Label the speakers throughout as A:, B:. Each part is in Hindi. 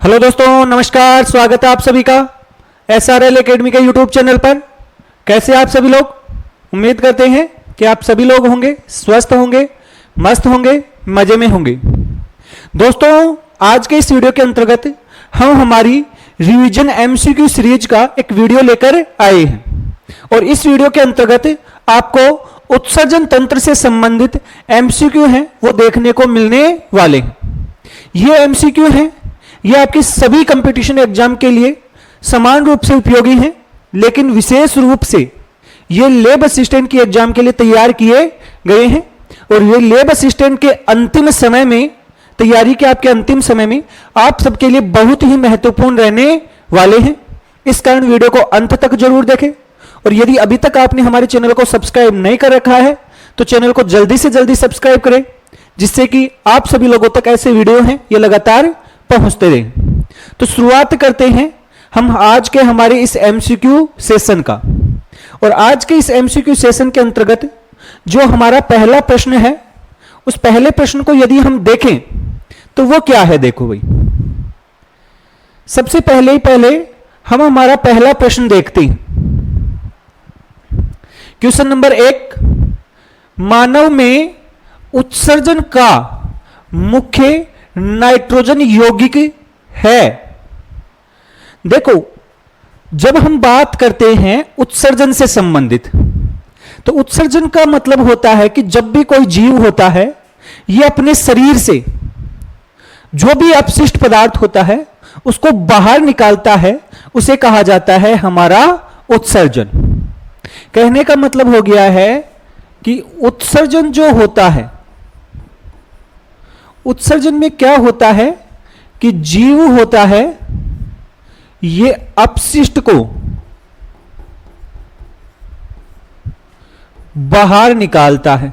A: हेलो दोस्तों, नमस्कार। स्वागत है आप सभी का SRL एकेडमी के यूट्यूब चैनल पर। कैसे आप सभी लोग? उम्मीद करते हैं कि आप सभी लोग होंगे स्वस्थ होंगे, मस्त होंगे, मजे में होंगे। दोस्तों, आज के इस वीडियो के अंतर्गत हम हमारी रिवीजन MCQ सीरीज का एक वीडियो लेकर आए हैं और इस वीडियो के अंतर्गत आपको उत्सर्जन तंत्र से संबंधित MCQ हैं वो देखने को मिलने वाले हैं। ये MCQ हैं, ये आपकी सभी कंपटीशन एग्जाम के लिए समान रूप से उपयोगी हैं, लेकिन विशेष रूप से ये लैब असिस्टेंट की एग्जाम के लिए तैयार किए गए हैं और ये लैब असिस्टेंट के अंतिम समय में, तैयारी के आपके अंतिम समय में आप सबके लिए बहुत ही महत्वपूर्ण रहने वाले हैं। इस कारण वीडियो को अंत तक जरूर देखें और यदि अभी तक आपने हमारे चैनल को सब्सक्राइब नहीं कर रखा है तो चैनल को जल्दी से जल्दी सब्सक्राइब करें, जिससे कि आप सभी लोगों तक ऐसे वीडियो हैं ये लगातार पहुंचते रहें। तो शुरुआत करते हैं हम आज के हमारे इस MCQ सेशन का। और आज के इस MCQ सेशन के अंतर्गत जो हमारा पहला प्रश्न है, उस पहले प्रश्न को यदि हम देखें तो वो क्या है, देखो भाई। सबसे पहले हम हमारा पहला प्रश्न देखते हैं। क्वेश्चन नंबर 1, मानव में उत्सर्जन का मुख्य नाइट्रोजन यौगिक है। देखो, जब हम बात करते हैं उत्सर्जन से संबंधित, तो उत्सर्जन का मतलब होता है कि जब भी कोई जीव होता है ये अपने शरीर से जो भी अपशिष्ट पदार्थ होता है उसको बाहर निकालता है, उसे कहा जाता है हमारा उत्सर्जन। कहने का मतलब हो गया है कि उत्सर्जन जो होता है, उत्सर्जन में क्या होता है कि जीव होता है ये अपशिष्ट को बाहर निकालता है।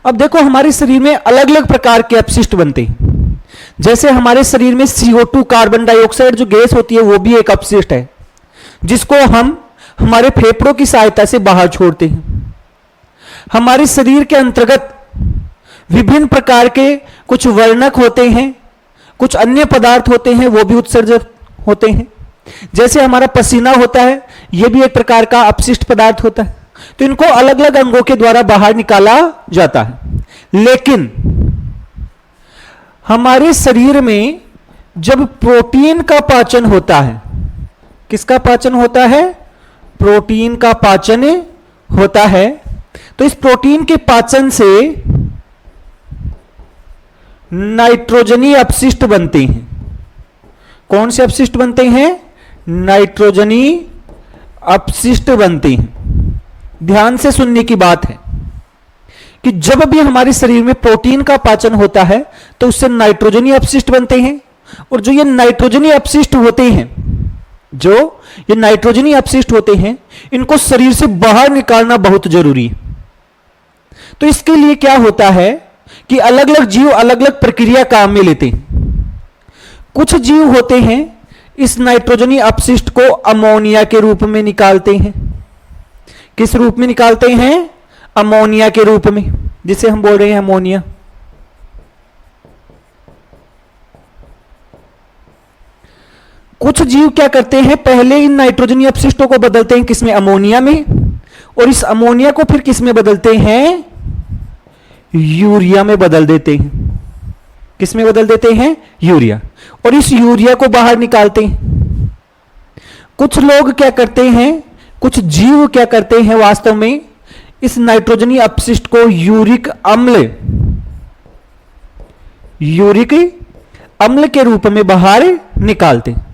A: अब देखो, हमारे शरीर में अलग अलग प्रकार के अपशिष्ट बनते हैं। जैसे हमारे शरीर में CO2 कार्बन डाइऑक्साइड जो गैस होती है वो भी एक अपशिष्ट है, जिसको हम हमारे फेफड़ों की सहायता से बाहर छोड़ते हैं। हमारे शरीर के अंतर्गत विभिन्न प्रकार के कुछ वर्णक होते हैं, कुछ अन्य पदार्थ होते हैं, वो भी उत्सर्जक होते हैं। जैसे हमारा पसीना होता है, यह भी एक प्रकार का अपशिष्ट पदार्थ होता है। तो इनको अलग अलग अंगों के द्वारा बाहर निकाला जाता है। लेकिन हमारे शरीर में जब प्रोटीन का पाचन होता है, किसका पाचन होता है? प्रोटीन का पाचन होता है। तो इस प्रोटीन के पाचन से नाइट्रोजनी अपशिष्ट बनते हैं। कौन से अपशिष्ट बनते हैं? नाइट्रोजनी अपशिष्ट बनते हैं। ध्यान से सुनने की बात है कि जब भी हमारे शरीर में प्रोटीन का पाचन होता है तो उससे नाइट्रोजनी अपशिष्ट बनते हैं। और जो ये नाइट्रोजनी अपशिष्ट होते हैं, जो ये नाइट्रोजनी अपशिष्ट होते हैं, इनको शरीर से बाहर निकालना बहुत जरूरी है। तो इसके लिए क्या होता है कि अलग अलग जीव अलग अलग प्रक्रिया काम में लेते हैं। कुछ जीव होते हैं इस नाइट्रोजनी अपशिष्ट को अमोनिया के रूप में निकालते हैं। किस रूप में निकालते हैं? अमोनिया के रूप में, जिसे हम बोल रहे हैं अमोनिया। कुछ जीव क्या करते हैं, पहले इन नाइट्रोजनी अपशिष्टों को बदलते हैं किसमें? अमोनिया में। और इस अमोनिया को फिर किसमें बदलते हैं? यूरिया में बदल देते हैं। किसमें बदल देते हैं? यूरिया। और इस यूरिया को बाहर निकालते हैं। कुछ लोग क्या करते हैं, कुछ जीव क्या करते हैं वास्तव में, इस नाइट्रोजनी अपशिष्ट को यूरिक अम्ल के रूप में बाहर निकालते हैं।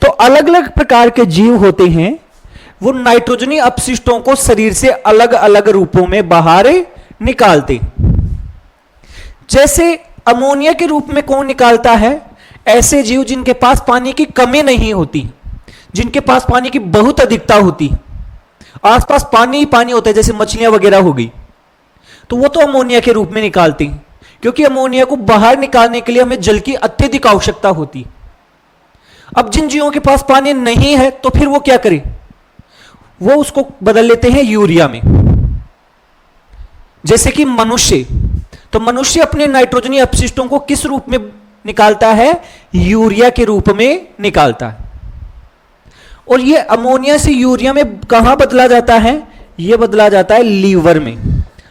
A: तो अलग अलग प्रकार के जीव होते हैं, वो नाइट्रोजनी अपशिष्टों को शरीर से अलग अलग रूपों में बाहर निकालते। जैसे अमोनिया के रूप में कौन निकालता है? ऐसे जीव जिनके पास पानी की कमी नहीं होती, जिनके पास पानी की बहुत अधिकता होती, आसपास पानी ही पानी होता है, जैसे मछलियां वगैरह हो गई, तो वो तो अमोनिया के रूप में निकालते हैं। क्योंकि अमोनिया को बाहर निकालने के लिए हमें जल की अत्यधिक आवश्यकता होती। अब जिन जीवों के पास पानी नहीं है तो फिर वो क्या करें? वो उसको बदल लेते हैं यूरिया में। जैसे कि मनुष्य, तो मनुष्य अपने नाइट्रोजनी अपशिष्टों को किस रूप में निकालता है? यूरिया के रूप में निकालता है। और ये अमोनिया से यूरिया में कहां बदला जाता है? ये बदला जाता है लीवर में।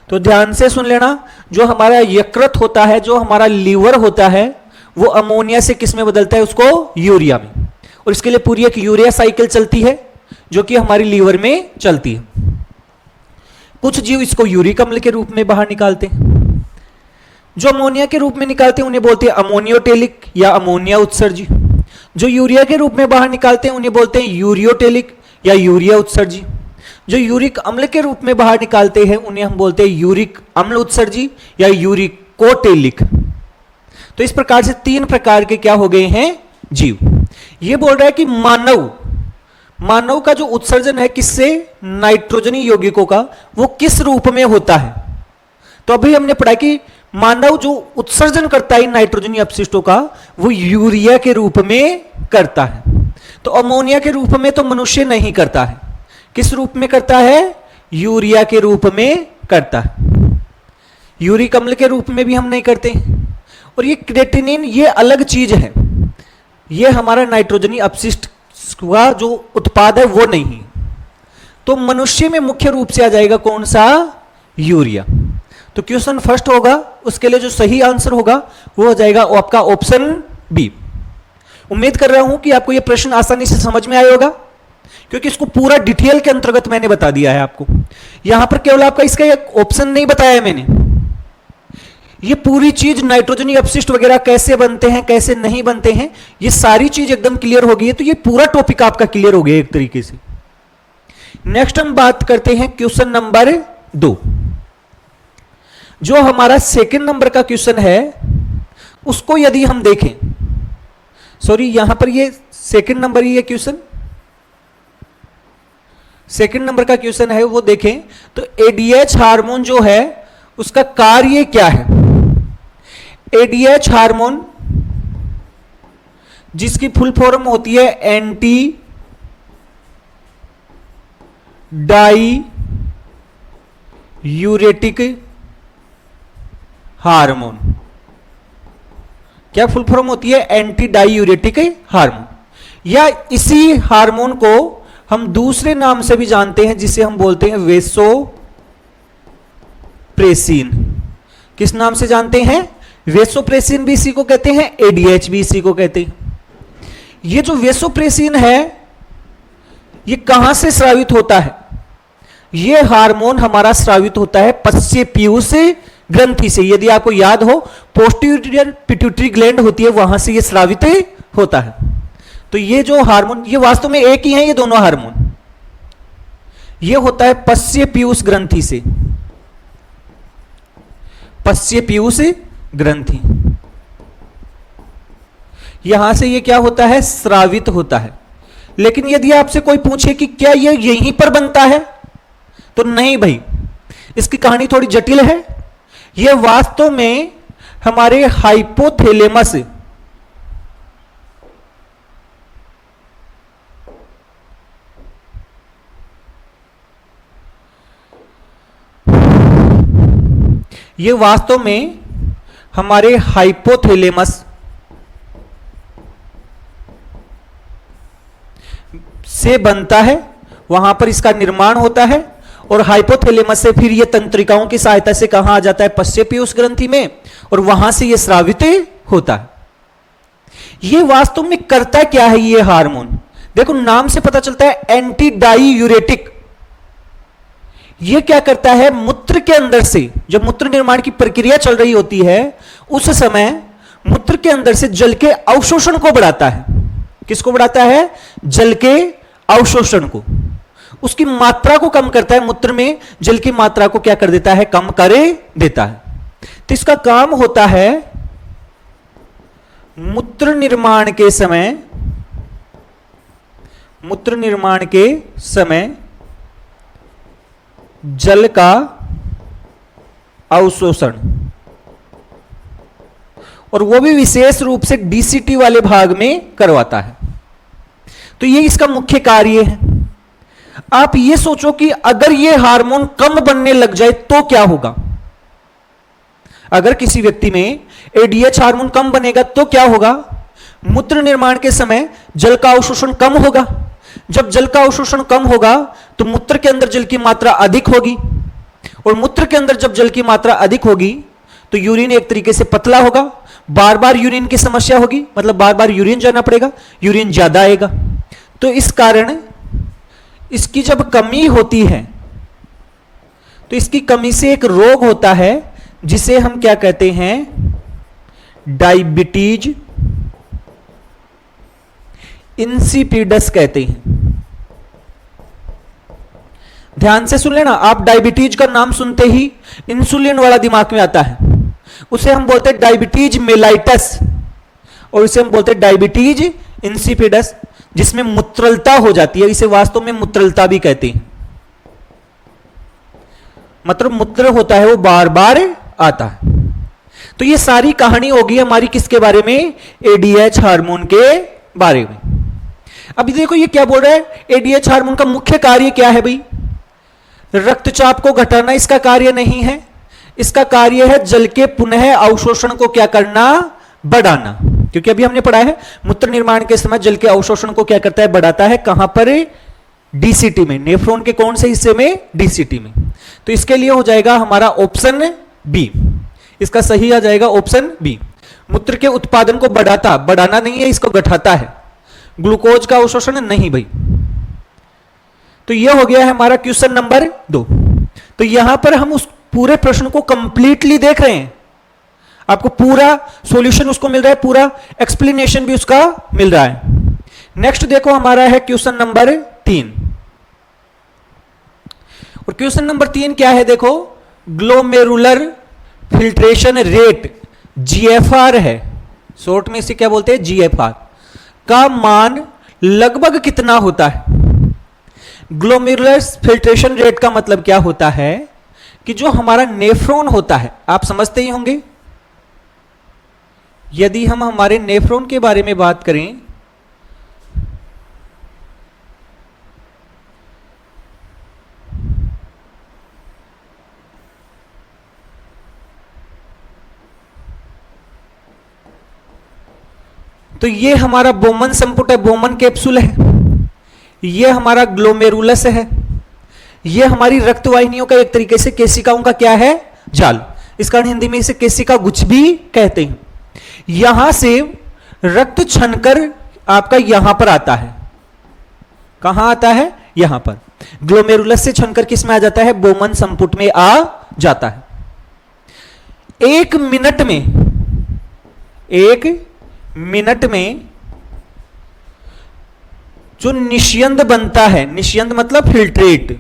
A: तो ध्यान से सुन लेना, जो हमारा यकृत होता है, जो हमारा लीवर होता है, वो अमोनिया से किस में बदलता है? उसको यूरिया में। और इसके लिए पूरी एक यूरिया साइकिल चलती है जो कि हमारी लीवर में चलती है। कुछ जीव इसको यूरिक अम्ल के रूप में बाहर निकालते हैं। जो अमोनिया के रूप में निकालते हैं उन्हें बोलते हैं अमोनियोटेलिक या अमोनिया उत्सर्जी। जो यूरिया के रूप में बाहर निकालते हैं उन्हें बोलते हैं यूरियोटेलिक या यूरिया उत्सर्जी। जो यूरिक अम्ल के रूप में बाहर निकालते हैं उन्हें हम बोलते हैं यूरिक अम्ल उत्सर्जी या यूरिकोटेलिक। तो इस प्रकार से 3 प्रकार के क्या हो गए हैं? जीव। ये बोल रहा है कि मानव का जो उत्सर्जन है किससे? नाइट्रोजनी यौगिकों का, वो किस रूप में होता है? तो अभी हमने पढ़ा कि मानव जो उत्सर्जन करता है नाइट्रोजनी अपशिष्टों का, वो यूरिया के रूप में करता है। तो अमोनिया के रूप में तो मनुष्य नहीं करता है। किस रूप में करता है? यूरिया के रूप में करता है। यूरिक अम्ल के रूप में भी हम नहीं करते। और ये क्रेटिनिन ये अलग चीज है, ये हमारा नाइट्रोजनी अपशिष्ट का जो उत्पाद है वो नहीं। तो मनुष्य में मुख्य रूप से आ जाएगा कौन सा? यूरिया। तो क्वेश्चन फर्स्ट होगा, उसके लिए जो सही आंसर होगा वो हो जाएगा आपका ऑप्शन बी। उम्मीद कर रहा हूं कि आपको यह प्रश्न आसानी से समझ में आया होगा, क्योंकि इसको पूरा डिटेल के अंतर्गत मैंने बता दिया है आपको। यहां पर केवल आपका इसका एक ऑप्शन नहीं बताया मैंने, ये पूरी चीज नाइट्रोजनी अपशिष्ट वगैरह कैसे बनते हैं, कैसे नहीं बनते हैं, ये सारी चीज एकदम क्लियर हो गई है। तो ये पूरा टॉपिक आपका क्लियर हो गया एक तरीके से। नेक्स्ट हम बात करते हैं क्वेश्चन नंबर 2। जो हमारा सेकंड नंबर का क्वेश्चन है उसको यदि हम देखें, सॉरी यहां पर ये सेकंड नंबर ही है क्वेश्चन, सेकंड नंबर का क्वेश्चन है वो देखें तो एडीएच हार्मोन जो है उसका कार्य क्या है? एडीएच हार्मोन जिसकी फुल फॉर्म होती है एंटी डाई यूरेटिक हार्मोन। क्या फुल फॉर्म होती है? Anti diuretic hormone. या इसी हार्मोन को हम दूसरे नाम से भी जानते हैं जिसे हम बोलते हैं वेसोप्रेसिन। किस नाम से जानते हैं? वेसोप्रेसिन भी इसी को कहते हैं, एडीएच भी इसी को कहते हैं। ये जो वेसोप्रेसिन है ये कहां से स्रावित होता है? ये हार्मोन हमारा स्रावित होता है पश्च पीयूष ग्रंथि से। यदि आपको याद हो पोस्टीरियर पिट्यूटरी ग्लैंड होती है, वहां से ये स्रावित होता है। तो ये जो हार्मोन ये वास्तव में एक ही है, ये दोनों हार्मोन, ये होता है पश्च पीयूष ग्रंथि से, पश्च पीयूष ग्रंथि। यहां से ये क्या होता है? स्रावित होता है। लेकिन यदि आपसे कोई पूछे कि क्या ये यहीं पर बनता है, तो नहीं भाई, इसकी कहानी थोड़ी जटिल है। यह वास्तव में हमारे हाइपोथैलेमस ये वास्तव में हमारे हाइपोथैलेमस से बनता है, वहां पर इसका निर्माण होता है और हाइपोथैलेमस से फिर ये तंत्रिकाओं की सहायता से कहां आ जाता है? पश्च पीयूष ग्रंथि में, और वहां से ये स्रावित होता है। ये वास्तव में करता क्या है ये हार्मोन? देखो नाम से पता चलता है एंटी डाई यूरेटिक। ये क्या करता है? मूत्र के अंदर से जब मूत्र निर्माण की प्रक्रिया चल रही होती है उस समय मूत्र के अंदर से जल के अवशोषण को बढ़ाता है। किसको बढ़ाता है? जल के अवशोषण को, उसकी मात्रा को कम करता है। मूत्र में जल की मात्रा को क्या कर देता है? कम कर देता है। तो इसका काम होता है मूत्र निर्माण के समय जल का अवशोषण, और वो भी विशेष रूप से डीसीटी वाले भाग में करवाता है। तो ये इसका मुख्य कार्य है। आप ये सोचो कि अगर ये हार्मोन कम बनने लग जाए तो क्या होगा? अगर किसी व्यक्ति में एडीएच हार्मोन कम बनेगा तो क्या होगा, मूत्र निर्माण के समय जल का अवशोषण कम होगा। जब जल का अवशोषण कम होगा तो मूत्र के अंदर जल की मात्रा अधिक होगी, और मूत्र के अंदर जब जल की मात्रा अधिक होगी तो यूरिन एक तरीके से पतला होगा, बार बार यूरिन की समस्या होगी, मतलब बार बार यूरिन जाना पड़ेगा, यूरिन ज्यादा आएगा। तो इस कारण इसकी जब कमी होती है तो इसकी कमी से एक रोग होता है जिसे हम क्या कहते हैं, डायबिटीज इंसिपिडस कहते हैं। ध्यान से सुन लेना, आप डायबिटीज का नाम सुनते ही इंसुलिन वाला दिमाग में आता है, उसे हम बोलते हैं डायबिटीज मेलाइटस, और इसे हम बोलते हैं डायबिटीज इंसिपिडस, जिसमें मूत्रलता हो जाती है। इसे वास्तव में मूत्रलता भी कहते हैं, मतलब मूत्र होता है वो बार बार आता है। तो ये सारी कहानी होगी हमारी किसके बारे में, एडीएच हार्मोन के बारे में। अभी देखो ये क्या बोल रहा है, एडीएच हार्मोन का मुख्य कार्य क्या है भाई, रक्तचाप को घटाना इसका कार्य नहीं है, इसका कार्य है जल के पुनः अवशोषण को क्या करना, बढ़ाना। क्योंकि अभी हमने पढ़ा है मूत्र निर्माण के समय जल के अवशोषण को क्या करता है, बढ़ाता है। कहां पर, डीसीटी में, नेफ्रॉन के कौन से हिस्से में, डीसीटी में। तो इसके लिए हो जाएगा हमारा ऑप्शन बी, इसका सही आ जाएगा ऑप्शन बी। मूत्र के उत्पादन को बढ़ाता, बढ़ाना नहीं है, इसको घटाता है। ग्लूकोज का अवशोषण नहीं भाई। तो यह हो गया है हमारा क्वेश्चन नंबर 2। तो यहां पर हम उस पूरे प्रश्न को कंप्लीटली देख रहे हैं, आपको पूरा सॉल्यूशन उसको मिल रहा है, पूरा एक्सप्लेनेशन भी उसका मिल रहा है। नेक्स्ट देखो हमारा है क्वेश्चन नंबर 3, और क्वेश्चन नंबर 3 क्या है, देखो ग्लोमेरुलर फिल्ट्रेशन रेट जीएफआर है, शॉर्ट में इसे क्या बोलते हैं, जीएफआर का मान लगभग कितना होता है। ग्लोमेरुलर फिल्ट्रेशन रेट का मतलब क्या होता है कि जो हमारा नेफ्रॉन होता है, आप समझते ही होंगे, यदि हम हमारे नेफ्रॉन के बारे में बात करें तो ये हमारा बोमन संपुट है, बोमन कैप्सूल है, ये हमारा ग्लोमेरुलस है, ये हमारी रक्तवाहिनियों का एक तरीके से केशिकाओं का क्या है, जाल। इस कारण हिंदी में इसे केशिका गुच्छ भी कहते हैं। यहां से रक्त छनकर आपका यहां पर आता है, कहां आता है, यहां पर। ग्लोमेरुलस से छनकर किस में आ जाता है, बोमन संपुट में आ जाता है। 1 मिनट में, 1 मिनट में जो निष्यंद बनता है, निष्यंद मतलब फिल्ट्रेट,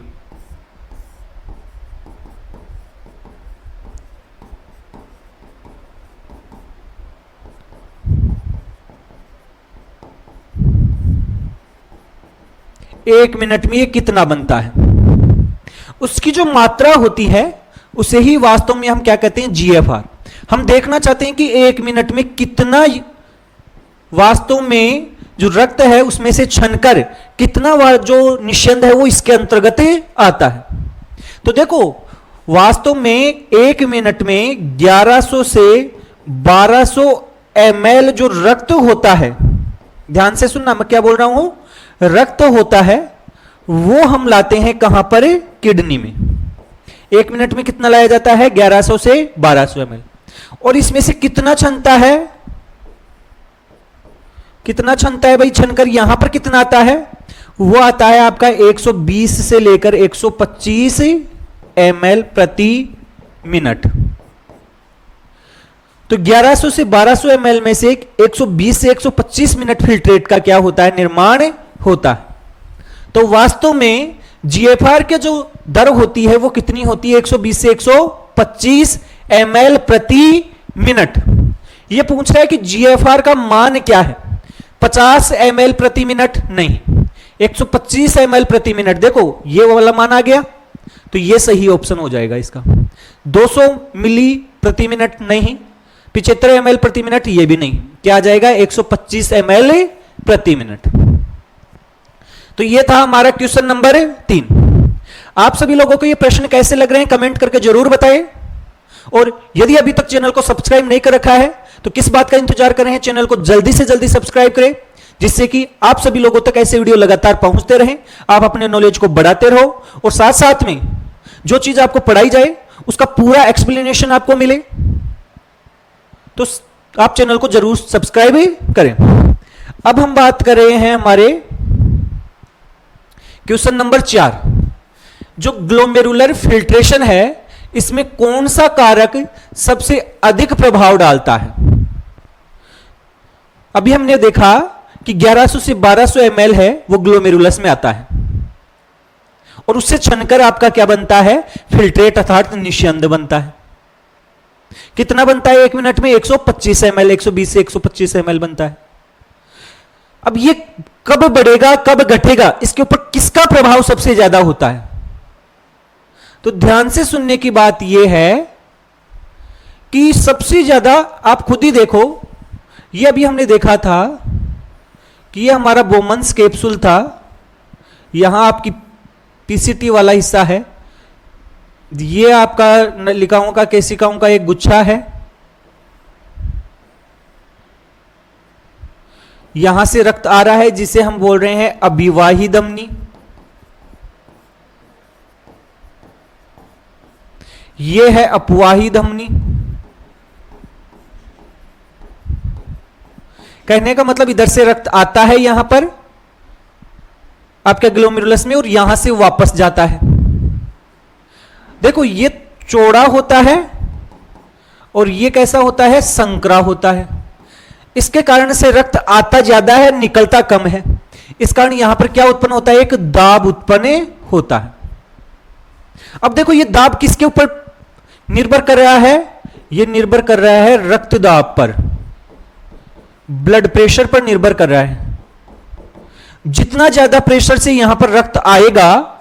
A: एक मिनट में ये कितना बनता है, उसकी जो मात्रा होती है उसे ही वास्तव में हम क्या कहते हैं, जीएफआर। हम देखना चाहते हैं कि 1 मिनट में कितना वास्तव में जो रक्त है उसमें से छनकर कितना जो निष्यंद है वो इसके अंतर्गत आता है। तो देखो वास्तव में 1 मिनट में 1100 से 1200 ml जो रक्त होता है, ध्यान से सुनना मैं क्या बोल रहा हूं, रक्त होता है वो हम लाते हैं कहां पर, किडनी में। 1 मिनट में कितना लाया जाता है, 1100 से 1200 ml। और इसमें से कितना छनता है, कितना छनता है भाई, छनकर यहां पर कितना आता है, वो आता है आपका 120 से लेकर 125 ml प्रति मिनट। तो 1100 से 1200 ml में से 120 से 125 मिनट फिल्ट्रेट का क्या होता है, निर्माण होता है। तो वास्तव में जीएफआर के जो दर होती है वो कितनी होती है, 120 से 125 ml प्रति मिनट। ये पूछ रहा है कि जीएफआर का मान क्या है, 50 ml प्रति मिनट नहीं, 125 ml प्रति मिनट। देखो ये वाला मान आ गया, तो ये सही ऑप्शन हो जाएगा इसका। 200 मिली प्रति मिनट नहीं, 75 ml प्रति मिनट ये भी नहीं, क्या आ जाएगा, 125 ml प्रति मिनट। तो ये था हमारा क्वेश्चन नंबर 3। आप सभी लोगों को ये प्रश्न कैसे लग रहे हैं कमेंट करके जरूर बताएं। और यदि अभी तक चैनल को सब्सक्राइब नहीं कर रखा है तो किस बात का इंतजार कर रहे हैं, चैनल को जल्दी से जल्दी सब्सक्राइब करें, जिससे कि आप सभी लोगों तक ऐसे वीडियो लगातार पहुंचते रहें, आप अपने नॉलेज को बढ़ाते रहो और साथ साथ में जो चीज आपको पढ़ाई जाए उसका पूरा एक्सप्लेनेशन आपको मिले। तो आप चैनल को जरूर सब्सक्राइब ही करें। अब हम बात कर रहे हैं हमारे क्वेश्चन नंबर 4, जो ग्लोमेरुलर फिल्ट्रेशन है इसमें कौन सा कारक सबसे अधिक प्रभाव डालता है। अभी हमने देखा कि 1100 से 1200 ml है वो ग्लोमेरुलस में आता है और उससे छनकर आपका क्या बनता है, फिल्ट्रेट अर्थात निस्यंद बनता है। कितना बनता है एक मिनट में, 125 ml, 120 से 125 ml बनता है। अब ये कब बढ़ेगा कब घटेगा, इसके ऊपर किसका प्रभाव सबसे ज्यादा होता है। तो ध्यान से सुनने की बात यह है कि सबसे ज्यादा आप खुद ही देखो, ये अभी हमने देखा था कि ये हमारा बोमन्स कैप्सूल था, यहां आपकी पीसीटी वाला हिस्सा है, ये आपका नलिकाओं का केशिकाओं का एक गुच्छा है, यहां से रक्त आ रहा है जिसे हम बोल रहे हैं अभिवाही धमनी, ये है अपवाही धमनी। कहने का मतलब इधर से रक्त आता है यहां पर आपके ग्लोमेरुलस में और यहां से वापस जाता है। देखो ये चौड़ा होता है और ये कैसा होता है, संकरा होता है। इसके कारण से रक्त आता ज्यादा है निकलता कम है, इस कारण यहां पर क्या उत्पन्न होता है, एक दाब उत्पन्न होता है। अब देखो ये दाब किसके ऊपर निर्भर कर रहा है, ये निर्भर कर रहा है रक्त दाब पर, ब्लड प्रेशर पर निर्भर कर रहा है। जितना ज्यादा प्रेशर से यहां पर रक्त आएगा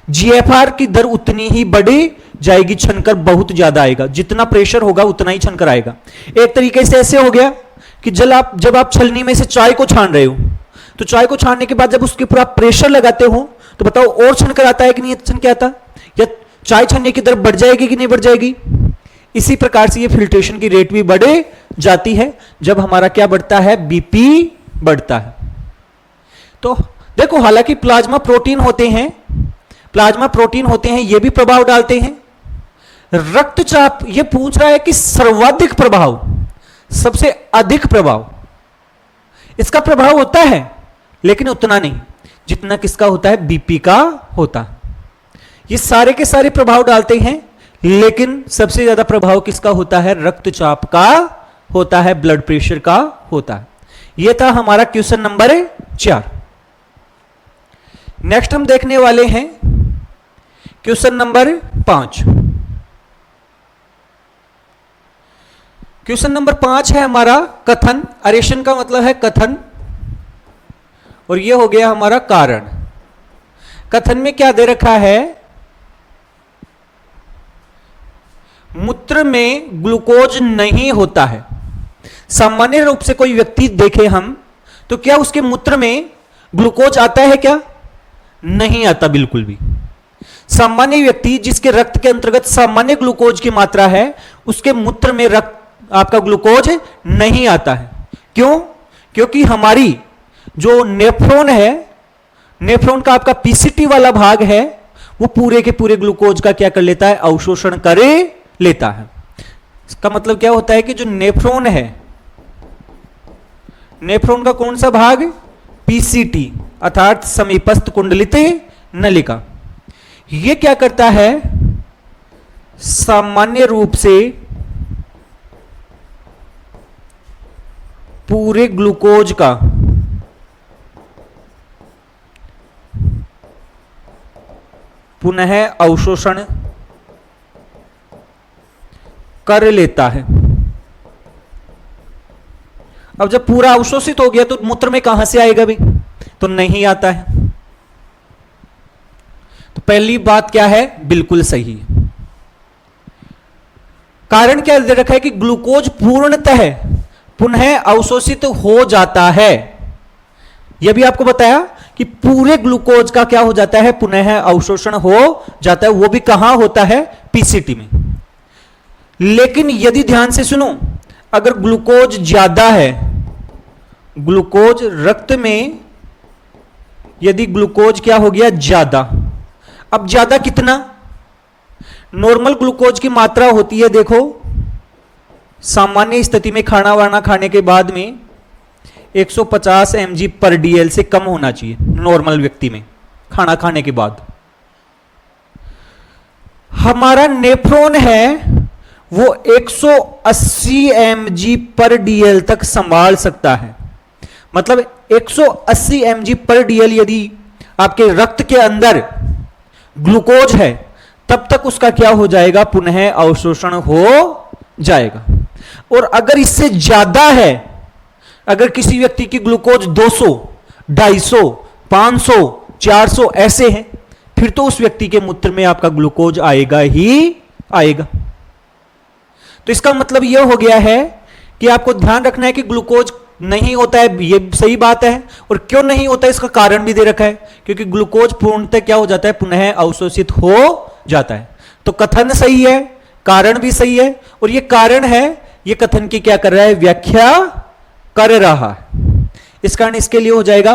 A: जीएफआर की दर उतनी ही बढ़ी जाएगी, छनकर बहुत ज्यादा आएगा, जितना प्रेशर होगा उतना ही छनकर आएगा। एक तरीके से ऐसे हो गया कि जब आप छलनी में से चाय को छान रहे हो तो चाय को छानने के बाद जब उसके ऊपर आप प्रेशर लगाते हो तो बताओ और छनकर आता है कि नहीं छन के आता, या चाय छानने की दर बढ़ जाएगी कि नहीं बढ़ जाएगी। इसी प्रकार से ये फिल्ट्रेशन की रेट भी बढ़ जाती है जब हमारा क्या बढ़ता है, बीपी बढ़ता है। तो देखो हालांकि प्लाज्मा प्रोटीन होते हैं, ये भी प्रभाव डालते हैं। रक्तचाप ये पूछ रहा है कि सर्वाधिक प्रभाव, सबसे अधिक प्रभाव, इसका प्रभाव होता है लेकिन उतना नहीं जितना किसका होता है, बीपी का होता। ये सारे के सारे प्रभाव डालते हैं लेकिन सबसे ज्यादा प्रभाव किसका होता है, रक्तचाप का होता है, ब्लड प्रेशर का होता है। यह था हमारा क्वेश्चन नंबर 4। नेक्स्ट हम देखने वाले हैं क्वेश्चन नंबर 5। क्वेश्चन नंबर 5 है हमारा कथन। अरेशन का मतलब है कथन और यह हो गया हमारा कारण। कथन में क्या दे रखा है, मूत्र में ग्लूकोज नहीं होता है। सामान्य रूप से कोई व्यक्ति देखे हम तो क्या उसके मूत्र में ग्लूकोज आता है क्या, नहीं आता बिल्कुल भी। सामान्य व्यक्ति जिसके रक्त के अंतर्गत सामान्य ग्लूकोज की मात्रा है उसके मूत्र में रक्त आपका ग्लूकोज नहीं आता है। क्यों, क्योंकि हमारी जो नेफ्रॉन है, नेफ्रॉन का आपका पीसीटी वाला भाग है, वो पूरे के पूरे ग्लूकोज का क्या कर लेता है, अवशोषण करे लेता है। इसका मतलब क्या होता है कि जो नेफ्रॉन है, नेफ्रॉन का कौन सा भाग, पीसीटी अर्थात समीपस्थ कुंडलित नलिका, ये क्या करता है, सामान्य रूप से पूरे ग्लूकोज का पुनः अवशोषण कर लेता है। अब जब पूरा अवशोषित हो गया तो मूत्र में कहां से आएगा भी, तो नहीं आता है। तो पहली बात क्या है, बिल्कुल सही है। कारण क्या दे रखा है कि ग्लूकोज पूर्णतः पुनः अवशोषित हो जाता है। यह भी आपको बताया कि पूरे ग्लूकोज का क्या हो जाता है, पुनः अवशोषण हो जाता है। वो भी कहां होता है, पीसीटी में। लेकिन यदि ध्यान से सुनो, अगर ग्लूकोज ज्यादा है, ग्लूकोज रक्त में यदि ग्लूकोज क्या हो गया ज्यादा, अब ज्यादा कितना, नॉर्मल ग्लूकोज की मात्रा होती है, देखो सामान्य स्थिति में खाना वाना खाने के बाद में 150 mg पर dl से कम होना चाहिए नॉर्मल व्यक्ति में खाना खाने के बाद। हमारा नेफ्रॉन है वो 180 mg पर dl तक संभाल सकता है, मतलब 180 mg पर dl यदि आपके रक्त के अंदर ग्लूकोज है तब तक उसका क्या हो जाएगा, पुनः अवशोषण हो जाएगा। और अगर इससे ज्यादा है, अगर किसी व्यक्ति की ग्लूकोज 200, 250, 500, 400 ऐसे हैं, फिर तो उस व्यक्ति के मूत्र में आपका ग्लूकोज आएगा ही आएगा। तो इसका मतलब यह हो गया है कि आपको ध्यान रखना है कि ग्लूकोज नहीं होता है, यह सही बात है, और क्यों नहीं होता है इसका कारण भी दे रखा है, क्योंकि ग्लूकोज पूर्णतः क्या हो जाता है, पुनः अवशोषित हो जाता है। तो कथन सही है, कारण भी सही है, और यह कारण है, यह कथन की क्या कर रहा है, व्याख्या कर रहा है। इस कारण इसके लिए हो जाएगा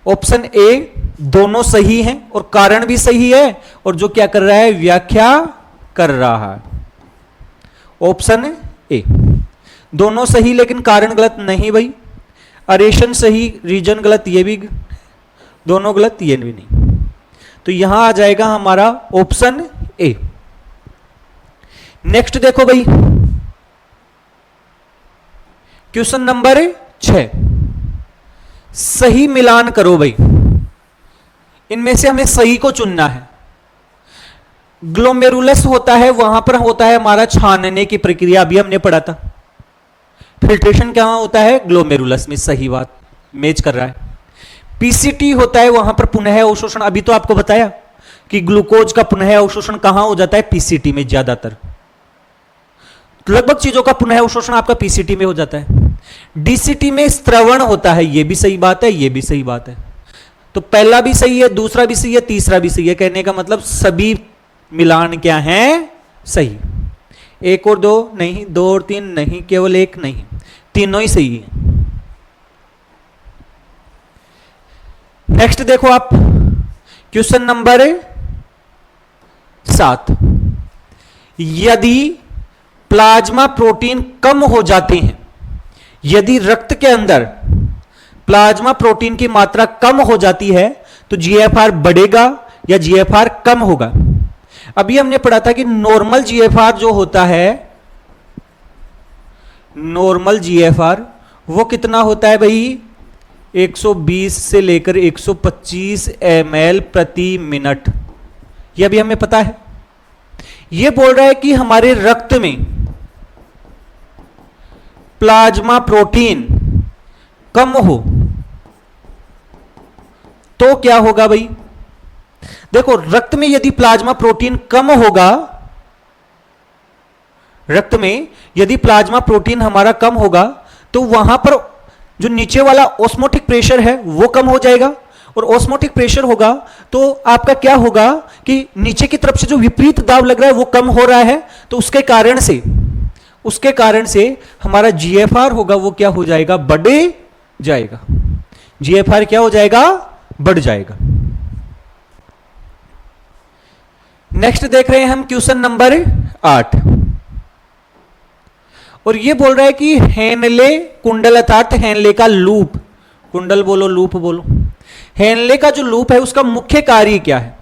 A: ऑप्शन ए, दोनों सही हैं और कारण भी सही है, और जो क्या कर रहा है, व्याख्या कर रहा है। ऑप्शन ए, दोनों सही लेकिन कारण गलत नहीं भाई, अरेशन सही, रीजन गलत, ये भी दोनों गलत, ये भी नहीं। तो यहां आ जाएगा हमारा ऑप्शन ए। नेक्स्ट देखो भाई, क्वेश्चन नंबर 6, सही मिलान करो भाई। इनमें से हमें सही को चुनना है। ग्लोमेरुलस होता है, वहां पर होता है हमारा छानने की प्रक्रिया, अभी हमने पढ़ा था। फिल्ट्रेशन क्या होता है, ग्लोमेरुलस में, सही बात मैच कर रहा है। पीसीटी होता है, वहां पर पुनः अवशोषण, अभी तो आपको बताया कि ग्लूकोज का पुनः अवशोषण कहां हो जाता है, पीसीटी में ज्यादातर, लगभग चीजों का पुनः अवशोषण आपका पीसीटी में हो जाता है। डीसीटी में स्त्रवण होता है, यह भी सही बात है, यह भी सही बात है। तो पहला भी सही है, दूसरा भी सही है, तीसरा भी सही है, कहने का मतलब सभी मिलान क्या है, सही। एक और दो नहीं, दो और तीन नहीं, केवल एक नहीं, तीनों ही सही है। नेक्स्ट देखो आप, क्वेश्चन नंबर 7, यदि प्लाज्मा प्रोटीन कम हो जाते हैं, यदि रक्त के अंदर प्लाज्मा प्रोटीन की मात्रा कम हो जाती है तो जीएफआर बढ़ेगा या जीएफआर कम होगा। अभी हमने पढ़ा था कि नॉर्मल जीएफआर जो होता है, नॉर्मल जीएफआर वो कितना होता है भाई, 120 से लेकर 125 ml प्रति मिनट, यह भी हमें पता है। यह बोल रहा है कि हमारे रक्त में प्लाज्मा प्रोटीन कम हो तो क्या होगा भाई, देखो रक्त में यदि प्लाज्मा प्रोटीन कम होगा, रक्त में यदि प्लाज्मा प्रोटीन हमारा कम होगा तो वहां पर जो नीचे वाला ऑस्मोटिक प्रेशर है वो कम हो जाएगा, और ऑस्मोटिक प्रेशर होगा तो आपका क्या होगा कि नीचे की तरफ से जो विपरीत दाब लग रहा है वो कम हो रहा है, तो उसके कारण से हमारा जीएफआर होगा वो क्या हो जाएगा, बढ़ जाएगा। जीएफआर क्या हो जाएगा, बढ़ जाएगा। नेक्स्ट देख रहे हैं हम क्वेश्चन नंबर 8, और ये बोल रहा है कि हेनले कुंडल अर्थात हेनले का लूप, कुंडल बोलो लूप बोलो, हेनले का जो लूप है उसका मुख्य कार्य क्या है।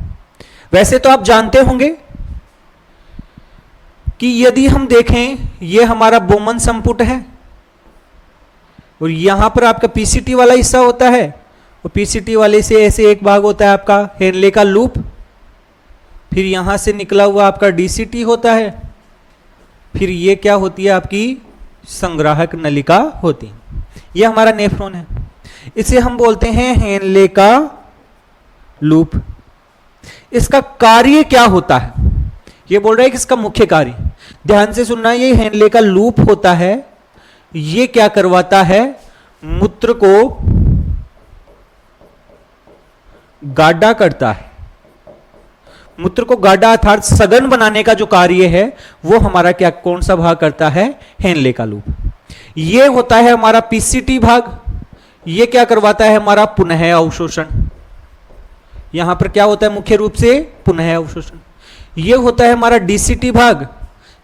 A: वैसे तो आप जानते होंगे कि यदि हम देखें, ये हमारा बोमन संपुट है और यहां पर आपका पीसीटी वाला हिस्सा होता है, और पीसीटी वाले से ऐसे एक भाग होता है आपका हेनले का लूप, फिर यहां से निकला हुआ आपका डीसीटी होता है, फिर ये क्या होती है आपकी संग्राहक नलिका होती है। ये हमारा नेफ्रॉन है, इसे हम बोलते हैं हेनले का लूप। इसका कार्य क्या होता है, ये बोल रहा है कि इसका मुख्य कार्य, ध्यान से सुनना, ये हेनले का लूप होता है, ये क्या करवाता है, मूत्र को गाढ़ा करता है, मूत्र को गाढ़ा अर्थात सघन बनाने का जो कार्य है वो हमारा क्या, कौन सा भाग करता है, हेनले का लूप। ये होता है हमारा पीसीटी भाग, ये क्या करवाता है हमारा पुनः अवशोषण। यहां पर क्या होता है मुख्य रूप से पुनः अवशोषण। ये होता है हमारा डीसीटी भाग,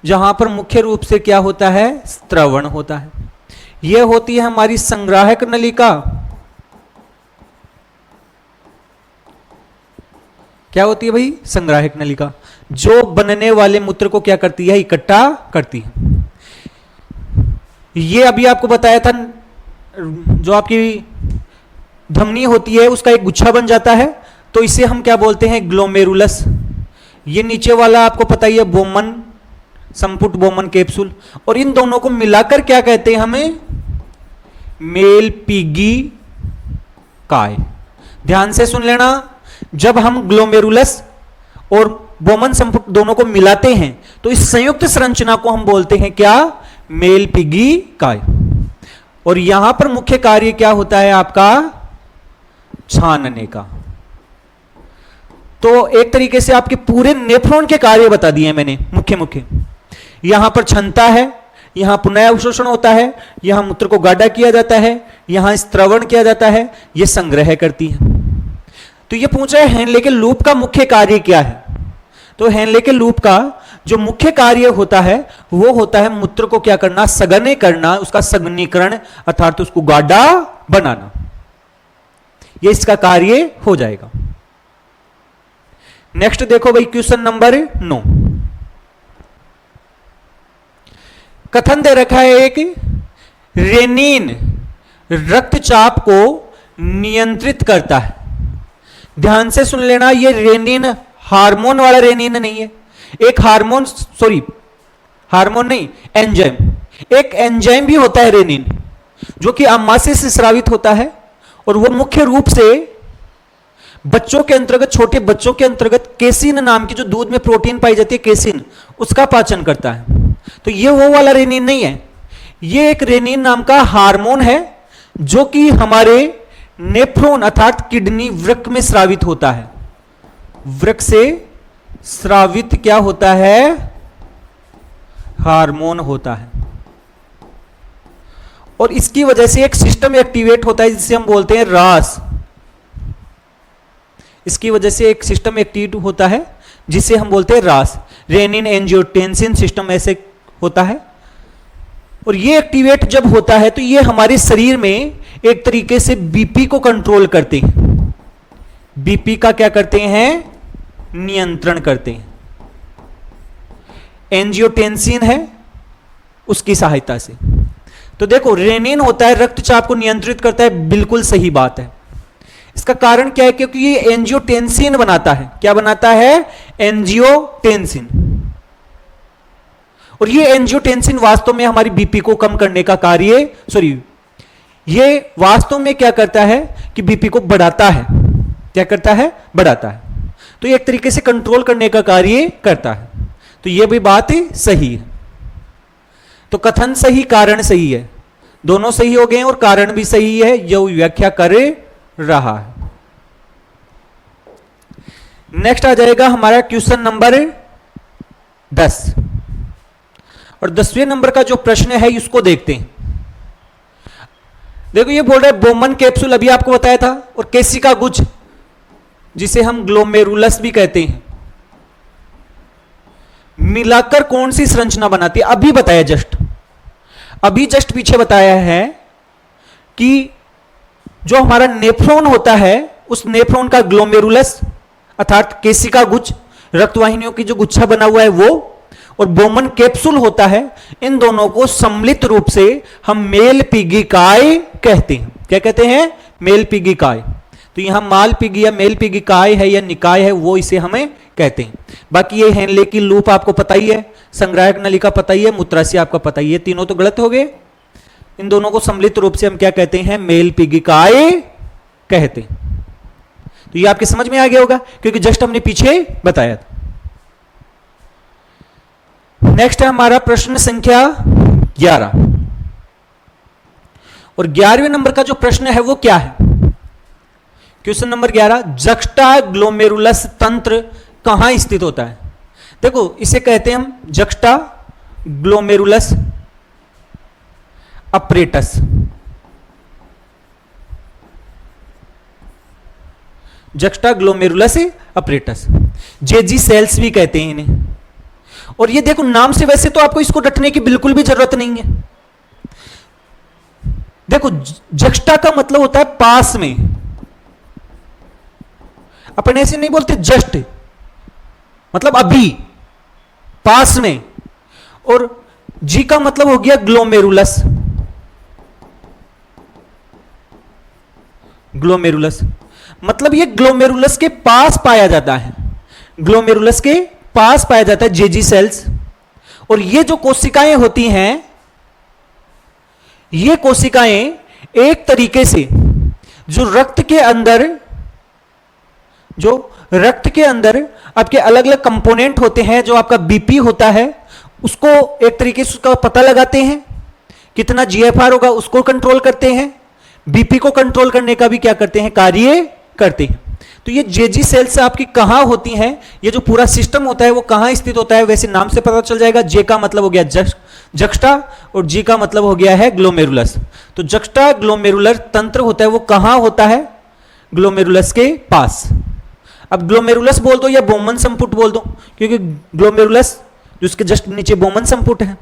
A: जहां पर मुख्य रूप से क्या होता है, स्त्रवण होता है। यह होती है हमारी संग्राहक नलिका। क्या होती है भाई, संग्राहक नलिका, जो बनने वाले मूत्र को क्या करती है, इकट्ठा करती है। ये अभी आपको बताया था, जो आपकी धमनी होती है उसका एक गुच्छा बन जाता है, तो इसे हम क्या बोलते हैं, ग्लोमेरुलस। ये नीचे वाला आपको पता ही है, बोमन संपुट, बोमन कैप्सूल, और इन दोनों को मिलाकर क्या कहते हैं हमें, मेल पिगी काय। ध्यान से सुन लेना, जब हम ग्लोमेरुलस और बोमन संपुट दोनों को मिलाते हैं तो इस संयुक्त संरचना को हम बोलते हैं क्या, मेल पिगी काय। और यहां पर मुख्य कार्य क्या होता है आपका, छानने का। तो एक तरीके से आपके पूरे नेफ्रॉन के कार्य बता दिए मैंने मुख्य मुख्य। यहां पर क्षमता है, यहां पुनः अवशोषण होता है, यहां मूत्र को गाढ़ा किया जाता है, यहां स्त्रवण किया जाता है, यह संग्रह करती है। तो यह पूछ रहा है हेनले के लूप का मुख्य कार्य क्या है। तो हेनले के लूप का जो मुख्य कार्य होता है वो होता है मूत्र को क्या करना, सघन करना, उसका सघनीकरण अर्थात उसको गाढ़ा बनाना। यह इसका कार्य हो जाएगा। नेक्स्ट देखो भाई क्वेश्चन नंबर 9। कथन दे रखा है एक, रेनिन रक्तचाप को नियंत्रित करता है। ध्यान से सुन लेना, ये रेनिन हार्मोन वाला रेनिन नहीं है, एक हार्मोन, सॉरी हार्मोन नहीं, एंजाइम। एक एंजाइम भी होता है रेनिन, जो कि आमाशय से स्रावित होता है, और वो मुख्य रूप से बच्चों के अंतर्गत, छोटे बच्चों के अंतर्गत केसिन नाम की, जो दूध में प्रोटीन पाई जाती है केसिन, उसका पाचन करता है। तो ये वो वाला रेनिन नहीं है, ये एक रेनिन नाम का हार्मोन है, जो कि हमारे नेफ्रॉन अर्थात किडनी, वृक्क में स्रावित होता है। वृक्क से स्रावित क्या होता है, हार्मोन होता है। और इसकी वजह से एक सिस्टम एक्टिवेट होता है जिसे हम बोलते हैं रास। इसकी वजह से एक सिस्टम एक्टिव होता है जिसे हम बोलते हैं रास, रेनिन एंजियोटेंसिन सिस्टम ऐसे होता है। और ये एक्टिवेट जब होता है तो ये हमारे शरीर में एक तरीके से बीपी को कंट्रोल करते हैं। बीपी का क्या करते हैं, नियंत्रण करते हैं। एंजियोटेंसिन है उसकी सहायता से। तो देखो रेनिन होता है, रक्तचाप को नियंत्रित करता है, बिल्कुल सही बात है। इसका कारण क्या है, क्योंकि ये एंजियोटेंसिन बनाता है। क्या बनाता है, एंजियोटेंसिन। और ये एंजियोटेंसिन वास्तव में हमारी बीपी को कम करने का कार्य, सॉरी, ये वास्तव में क्या करता है कि बीपी को बढ़ाता है। क्या करता है, बढ़ाता है। तो ये एक तरीके से कंट्रोल करने का कार्य करता है। तो ये भी बात सही है। तो कथन सही, कारण सही है, दोनों सही हो गए और कारण भी सही है, जो व्याख्या कर रहा है। नेक्स्ट आ जाएगा हमारा क्वेश्चन नंबर 10। और 10वें नंबर का जो प्रश्न है उसको देखते हैं। देखो ये बोल रहा है बोमन कैप्सूल, अभी आपको बताया था, और केसिका गुच्छ जिसे हम ग्लोमेरुलस भी कहते हैं, मिलाकर कौन सी संरचना बनाती है, अभी बताया, अभी जस्ट पीछे बताया है कि जो हमारा नेफ्रॉन होता है उस नेफ्रॉन का ग्लोमेरुलस अर्थात केसिका गुच्छ, रक्तवाहिनियों की जो गुच्छा बना हुआ है वो, और बोमन कैप्सूल होता है। इन दोनों को सम्मिलित रूप से हम मेल पिगिकाय कहते हैं। क्या कहते हैं, मेल पिगिकाय। तो यहां माल पिगी या मेल पिगिकाय है या निकाय है, वो इसे हमें कहते हैं। बाकी ये हेनले की लूप आपको पता ही है, संग्राहक नलिका पता ही है, मूत्राशय आपका पता ही है, तीनों तो गलत हो गए। इन दोनों को सम्मिलित रूप से हम क्या कहते हैं, मेल पिगिकाय कहते हैं। तो ये आपके समझ में आ गया होगा, क्योंकि जस्ट हमने पीछे बताया था। नेक्स्ट है हमारा प्रश्न संख्या 11। और 11वें नंबर का जो प्रश्न है वो क्या है, क्वेश्चन नंबर 11, जक्स्टा ग्लोमेरुलस तंत्र कहां स्थित होता है? देखो इसे कहते हैं हम juxta glomerulus apparatus. Juxta glomerulus apparatus, जेजी सेल्स भी कहते हैं इन्हें। और ये देखो नाम से वैसे तो आपको इसको रटने की बिल्कुल भी जरूरत नहीं है। देखो जक्स्टा का मतलब होता है पास में, अपन ऐसे नहीं बोलते जस्ट, मतलब अभी, पास में। और जी का मतलब हो गया ग्लोमेरुलस, ग्लोमेरुलस मतलब ये ग्लोमेरुलस के पास पाया जाता है, ग्लोमेरुलस के पास पाया जाता है जेजी सेल्स। और ये जो कोशिकाएं होती हैं, ये कोशिकाएं एक तरीके से जो रक्त के अंदर आपके अलग अलग कंपोनेंट होते हैं, जो आपका बीपी होता है उसको एक तरीके से उसका पता लगाते हैं, कितना जीएफआर होगा उसको कंट्रोल करते हैं, बीपी को कंट्रोल करने का भी क्या करते हैं, कार्य करते हैं। तो ये जेजी सेल्स आपकी कहां होती हैं, ये जो पूरा सिस्टम होता है वो कहां स्थित होता है, वैसे नाम से पता चल जाएगा। जे का मतलब हो गया जक्स्टा और जी का मतलब हो गया है ग्लोमेरुलस। तो जक्स्टा ग्लोमेरुलर तंत्र होता है वो कहां होता है, ग्लोमेरुलस के पास। अब ग्लोमेरुलस बोल दो या बोमन संपुट बोल दो, क्योंकि ग्लोमेरुलस जिसके जस्ट नीचे बोमन संपुट है,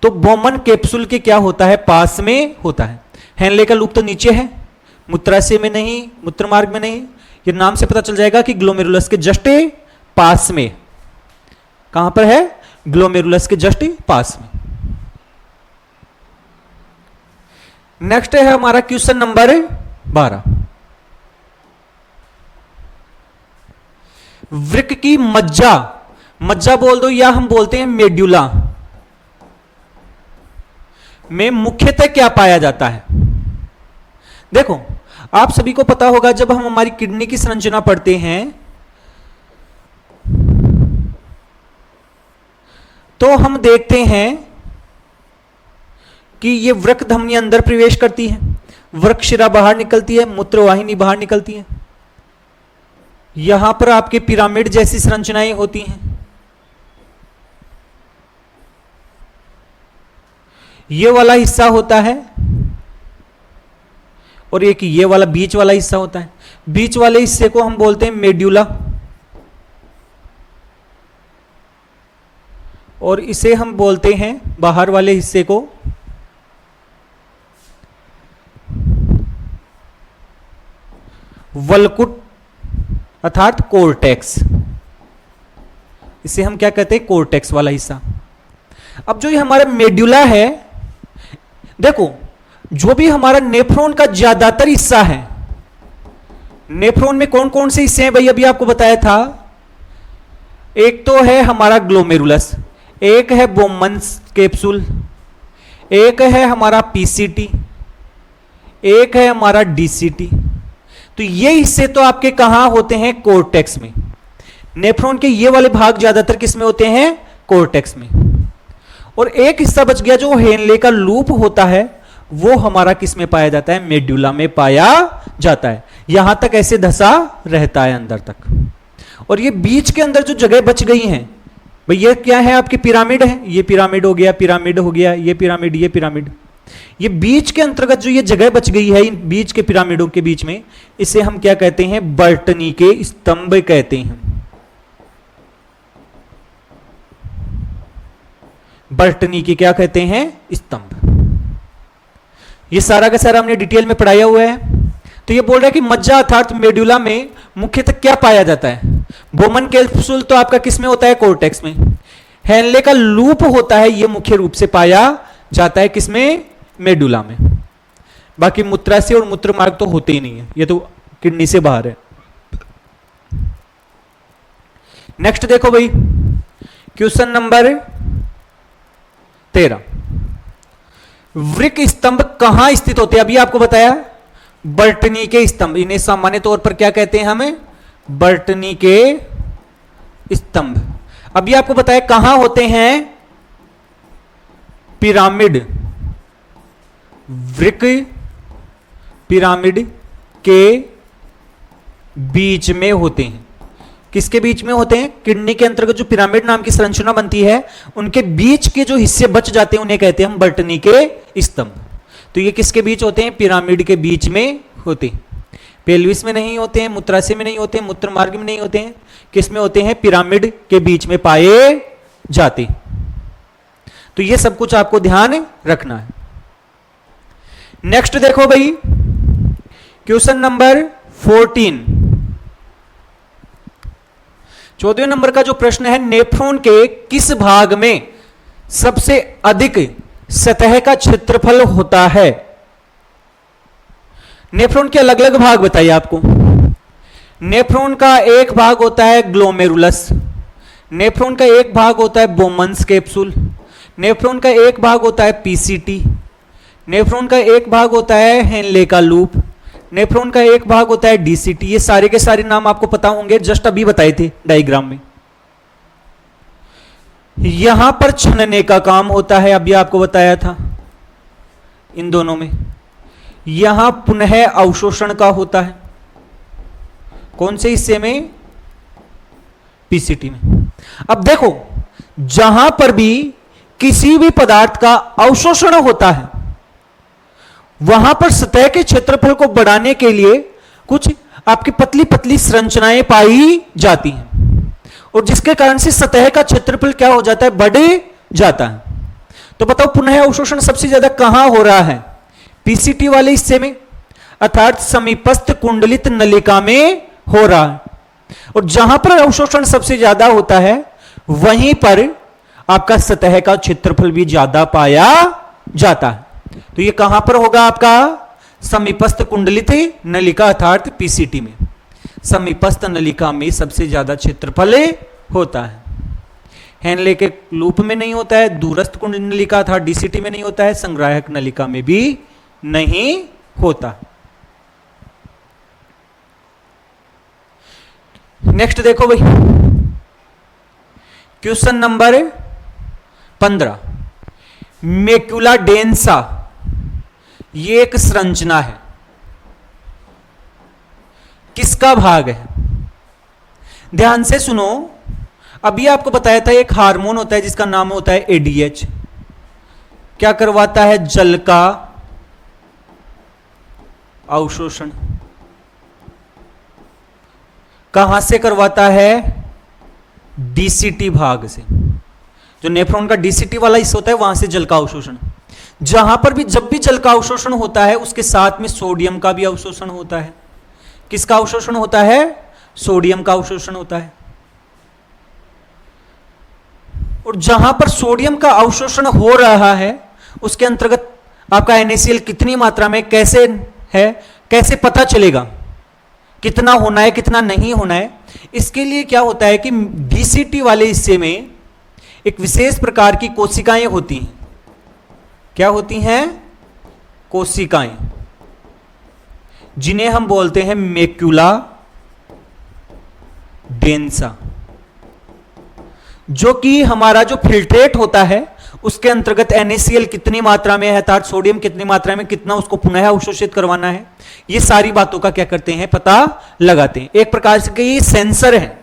A: तो बोमन कैप्सूल के क्या होता है, पास में होता है। हेनले का लूप तो नीचे है, मूत्राशय में नहीं, मूत्र मार्ग में नहीं। ये नाम से पता चल जाएगा कि ग्लोमेरुलस के जस्ट पास में, कहां पर है, ग्लोमेरुलस के जस्ट पास में। नेक्स्ट है हमारा क्वेश्चन नंबर 12। वृक्क की मज्जा, मज्जा बोल दो या हम बोलते हैं मेड्यूला, में मुख्यतः क्या पाया जाता है। देखो आप सभी को पता होगा, जब हम हमारी किडनी की संरचना पढ़ते हैं तो हम देखते हैं कि ये वृक्क धमनी अंदर प्रवेश करती है, वृक्क शिरा बाहर निकलती है, मूत्रवाहिनी बाहर निकलती है। यहां पर आपके पिरामिड जैसी संरचनाएं होती हैं। ये वाला हिस्सा होता है और एक ये वाला बीच वाला हिस्सा होता है। बीच वाले हिस्से को हम बोलते हैं मेड्यूला, और इसे हम बोलते हैं बाहर वाले हिस्से को वल्कुट अर्थात कोर्टेक्स। इसे हम क्या कहते हैं, कोर्टेक्स वाला हिस्सा। अब जो ये हमारा मेड्यूला है, देखो जो भी हमारा नेफ्रॉन का ज्यादातर हिस्सा है, नेफ्रॉन में कौन कौन से हिस्से हैं भाई, अभी आपको बताया था। एक तो है हमारा ग्लोमेरुलस, एक है बोमन कैप्सूल, एक है हमारा पीसीटी, एक है हमारा डीसीटी। तो ये हिस्से तो आपके कहां होते हैं, कोर्टेक्स में। नेफ्रॉन के ये वाले भाग ज्यादातर किस में होते हैं, कोर्टेक्स में। और एक हिस्सा बच गया जो हेनले का लूप होता है, वो हमारा किस में पाया जाता है, मेड्यूला में पाया जाता है। यहां तक ऐसे धसा रहता है अंदर तक। और ये बीच के अंदर जो जगह बच गई है भाई, ये क्या है, आपकी पिरामिड है। ये पिरामिड हो गया, पिरामिड हो गया, ये पिरामिड, ये पिरामिड। ये बीच के अंतर्गत जो ये जगह बच गई है इन बीच के पिरामिडों के बीच में, इसे हम क्या कहते हैं, बर्टनी के स्तंभ कहते हैं। बर्टनी के क्या कहते हैं, स्तंभ। ये सारा का सारा हमने डिटेल में पढ़ाया हुआ है। तो ये बोल रहा है कि मज्जा अर्थात मेड्यूला में मुख्यतः क्या पाया जाता है। बोमन कैप्सूल तो आपका किस में होता है, कोर्टेक्स में। हेनले का लूप होता है, ये मुख्य रूप से पाया जाता है किसमें, मेडुला में। बाकी मूत्राशय और मूत्र मार्ग तो होते ही नहीं है, ये तो किडनी से बाहर है। नेक्स्ट देखो भाई, क्वेश्चन नंबर 13। वृक्क स्तंभ कहां स्थित होते हैं, अभी आपको बताया बर्टनी के स्तंभ। इन्हें सामान्य तौर पर क्या कहते हैं हमें, बर्टनी के स्तंभ। अभी आपको बताया कहां होते हैं, पिरामिड, वृक्क पिरामिड के बीच में होते हैं। किसके बीच में होते हैं? किडनी के अंतर्गत जो पिरामिड नाम की संरचना बनती है, उनके बीच के जो हिस्से बच जाते हैं उन्हें कहते हैं हम बर्टनी के स्तंभ। तो ये किसके बीच होते हैं? पिरामिड के बीच में होते हैं। पेल्विस में नहीं होते हैं, मूत्राशय में नहीं होते हैं, मूत्र मार्ग में नहीं होते हैं, किस में होते हैं? पिरामिड के बीच में पाए जाते। तो ये सब कुछ आपको ध्यान रखना है। नेक्स्ट देखो भाई, क्वेश्चन नंबर 14, 14वें नंबर का जो प्रश्न है, नेफ्रॉन के किस भाग में सबसे अधिक सतह का क्षेत्रफल होता है? नेफ्रॉन के अलग अलग भाग बताइए आपको। नेफ्रॉन का एक भाग होता है ग्लोमेरुलस, नेफ्रॉन का एक भाग होता है बोमन्स कैप्सूल, नेफ्रॉन का एक भाग होता है पीसीटी, नेफ्रॉन का एक भाग होता है हेनले का लूप, नेफ्रॉन का एक भाग होता है डीसीटी। ये सारे के सारे नाम आपको पता होंगे, जस्ट अभी बताए थे डायग्राम में। यहां पर छनने का काम होता है, अभी आपको बताया था इन दोनों में। यहां पुनः अवशोषण का होता है, कौन से हिस्से में? पीसीटी में। अब देखो, जहां पर भी किसी भी पदार्थ का अवशोषण होता है, वहां पर सतह के क्षेत्रफल को बढ़ाने के लिए कुछ आपकी पतली पतली संरचनाएं पाई जाती हैं, और जिसके कारण से सतह का क्षेत्रफल क्या हो जाता है? बढ़ जाता है। तो बताओ, पुनः अवशोषण सबसे ज्यादा कहां हो रहा है? पीसीटी वाले हिस्से में, अर्थात समीपस्थ कुंडलित नलिका में हो रहा है। और जहां पर अवशोषण सबसे ज्यादा होता है, वहीं पर आपका सतह का क्षेत्रफल भी ज्यादा पाया जाता है। तो ये कहां पर होगा आपका? समीपस्थ कुंडलित नलिका अर्थात पीसीटी में। समीपस्थ नलिका में सबसे ज्यादा क्षेत्रफल होता है। हेनले के लूप में नहीं होता है, दूरस्थ कुंडलित नलिका अर्थात डीसीटी में नहीं होता है, संग्राहक नलिका में भी नहीं होता। नेक्स्ट देखो भाई, क्वेश्चन नंबर 15, मैक्युला डेंसा ये एक संरचना है, किसका भाग है? ध्यान से सुनो, अभी आपको बताया था एक हार्मोन होता है जिसका नाम होता है एडीएच। क्या करवाता है? जल का अवशोषण। कहां से करवाता है? डीसीटी भाग से। जो नेफ्रॉन का डीसीटी वाला हिस्सा होता है, वहां से जल का अवशोषण। जहां पर भी जब भी जल का अवशोषण होता है, उसके साथ में सोडियम का भी अवशोषण होता है। किसका अवशोषण होता है? सोडियम का अवशोषण होता है। और जहां पर सोडियम का अवशोषण हो रहा है, उसके अंतर्गत आपका NaCl कितनी मात्रा में कैसे है, कैसे पता चलेगा कितना होना है कितना नहीं होना है? इसके लिए क्या होता है कि डीसीटी वाले हिस्से में एक विशेष प्रकार की कोशिकाएं होती हैं। क्या होती हैं? कोशिकाएं, जिन्हें हम बोलते हैं मैक्युला डेंसा, जो कि हमारा जो फिल्ट्रेट होता है उसके अंतर्गत NaCl कितनी मात्रा में है, अर्थात सोडियम कितनी मात्रा में, कितना उसको पुनः अवशोषित करवाना है, ये सारी बातों का क्या करते हैं? पता लगाते हैं। एक प्रकार से ये सेंसर है,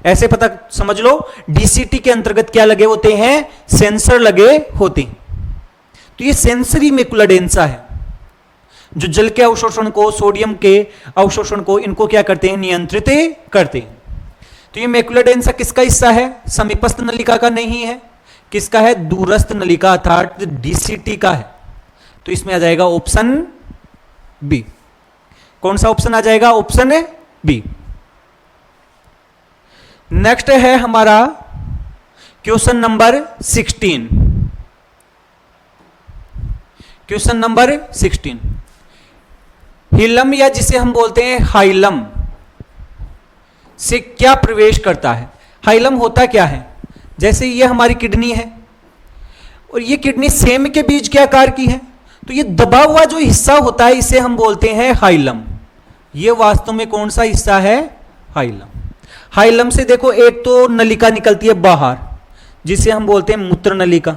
A: ऐसे पता समझ लो। डीसीटी के अंतर्गत क्या लगे होते हैं? सेंसर लगे होते हैं। तो ये सेंसरी मैक्युला डेंसा है, जो जल के अवशोषण को, सोडियम के अवशोषण को, इनको क्या करते हैं? नियंत्रित करते हैं। तो ये मैक्युला डेंसा किसका हिस्सा है? समीपस्थ नलिका का नहीं है। किसका है? दूरस्थ नलिका अर्थात डीसीटी का है। तो इसमें आ जाएगा ऑप्शन बी। कौन सा ऑप्शन आ जाएगा? ऑप्शन है बी। नेक्स्ट है हमारा क्वेश्चन नंबर 16। क्वेश्चन नंबर 16, हिलम या जिसे हम बोलते हैं हाइलम से क्या प्रवेश करता है? हाइलम होता क्या है? जैसे ये हमारी किडनी है और ये किडनी सेम के बीज के आकार की है, तो ये दबा हुआ जो हिस्सा होता है इसे हम बोलते हैं हाइलम। ये वास्तव में कौन सा हिस्सा है? हाइलम। हाइलम से देखो एक तो नलिका निकलती है बाहर, जिसे हम बोलते हैं मूत्र नलिका।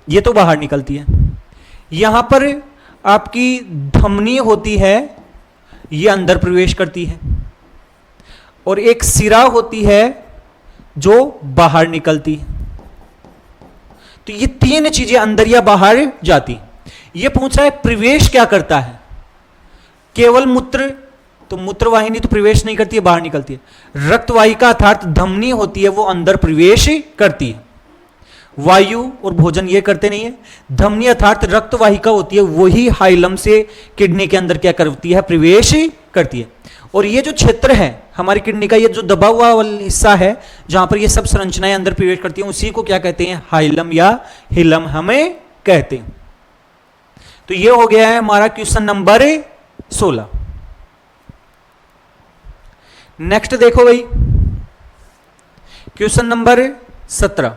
A: ये तो बाहर निकलती है। यहां पर आपकी धमनी होती है, ये अंदर प्रवेश करती है, और एक सिरा होती है जो बाहर निकलती है। तो ये तीन चीजें अंदर या बाहर जाती। ये पूछ रहा है प्रवेश क्या करता है? केवल मूत्र, तो मूत्रवाहिनी तो प्रवेश नहीं करती है, बाहर निकलती है। रक्तवाहिका अर्थात धमनी होती है, वो अंदर प्रवेश करती है। वायु और भोजन ये करते नहीं है। धमनी अर्थात रक्तवाहिका होती है, वही हाइलम से किडनी के अंदर क्या करती है? प्रवेश करती है। और ये जो क्षेत्र है हमारी किडनी का, ये जो दबा हुआ वाला हिस्सा है जहां पर ये सब संरचनाएं अंदर प्रवेश करती हैं, उसी को क्या कहते हैं? हाइलम या हिलम हमें कहते हैं। तो ये हो गया है हमारा क्वेश्चन नंबर 16। नेक्स्ट देखो भाई, क्वेश्चन नंबर 17।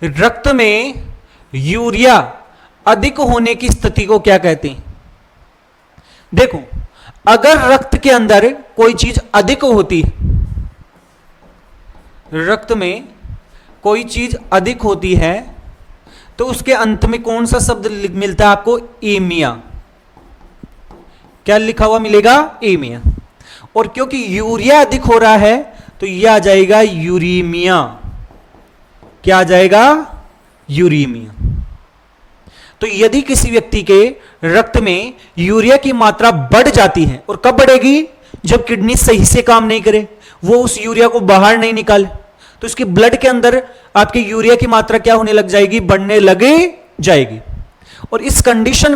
A: रक्त में यूरिया अधिक होने की स्थिति को क्या कहते हैं? देखो, अगर रक्त के अंदर कोई चीज अधिक होती है, रक्त में कोई चीज अधिक होती है, तो उसके अंत में कौन सा शब्द मिलता है आपको? एमिया। क्या लिखा हुआ मिलेगा? एमिया। और क्योंकि यूरिया अधिक हो रहा है तो यह आ जाएगा यूरीमिया। क्या आ जाएगा? यूरीमिया। तो यदि किसी व्यक्ति के रक्त में यूरिया की मात्रा बढ़ जाती है, और कब बढ़ेगी? जब किडनी सही से काम नहीं करे, वो उस यूरिया को बाहर नहीं निकाले, तो उसके ब्लड के अंदर आपके यूरिया की मात्रा क्या होने लग जाएगी? बढ़ने लगे जाएगी। और इस कंडीशन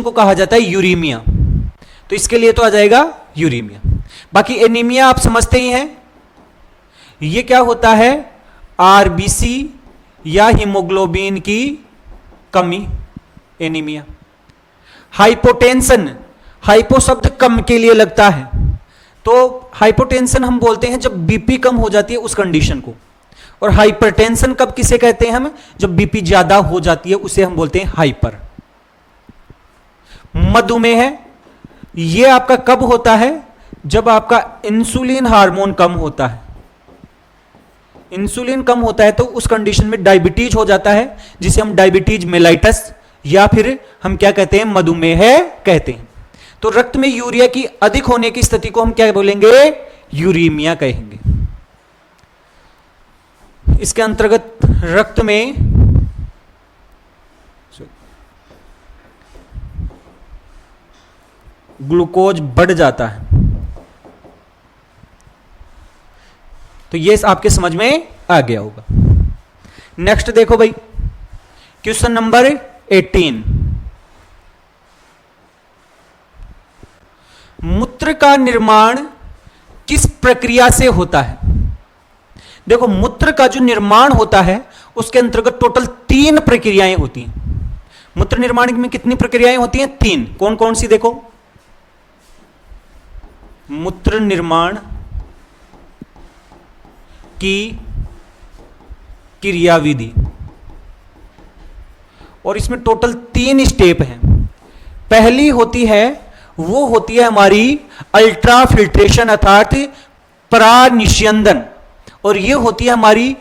A: को कहा जाता है यूरीमिया। तो इसके लिए तो आ जाएगा यूरीमिया। बाकी एनीमिया आप समझते ही हैं, ये क्या होता है? आरबीसी या हीमोग्लोबिन की कमी, एनीमिया। हाइपोटेंशन, हाइपो शब्द कम के लिए लगता है, तो हाइपोटेंशन हम बोलते हैं जब बीपी कम हो जाती है उस कंडीशन को। और हाइपरटेंशन कब किसे कहते हैं हम? जब बीपी ज्यादा हो जाती है, उसे हम बोलते हैं हाइपर। मधुमेह है, ये आपका कब होता है? जब आपका इंसुलिन हार्मोन कम होता है। इंसुलिन कम होता है तो उस कंडीशन में डायबिटीज हो जाता है, जिसे हम डायबिटीज मेलाइटस या फिर हम क्या कहते हैं? मधुमेह कहते हैं। तो रक्त में यूरिया की अधिक होने की स्थिति को हम क्या बोलेंगे? यूरीमिया कहेंगे। इसके अंतर्गत रक्त में ग्लूकोज बढ़ जाता है। तो ये आपके समझ में आ गया होगा। नेक्स्ट देखो भाई, क्वेश्चन नंबर 18। मूत्र का निर्माण किस प्रक्रिया से होता है? देखो, मूत्र का जो निर्माण होता है उसके अंतर्गत टोटल 3 प्रक्रियाएं होती हैं। मूत्र निर्माण में कितनी प्रक्रियाएं होती हैं? 3। कौन कौन सी? देखो, मूत्र निर्माण की क्रियाविधि, और इसमें टोटल 3 स्टेप हैं। पहली होती है, वो होती है हमारी अल्ट्रा फिल्ट्रेशन अर्थात परानिस्यंदन, और ये होती है हमारी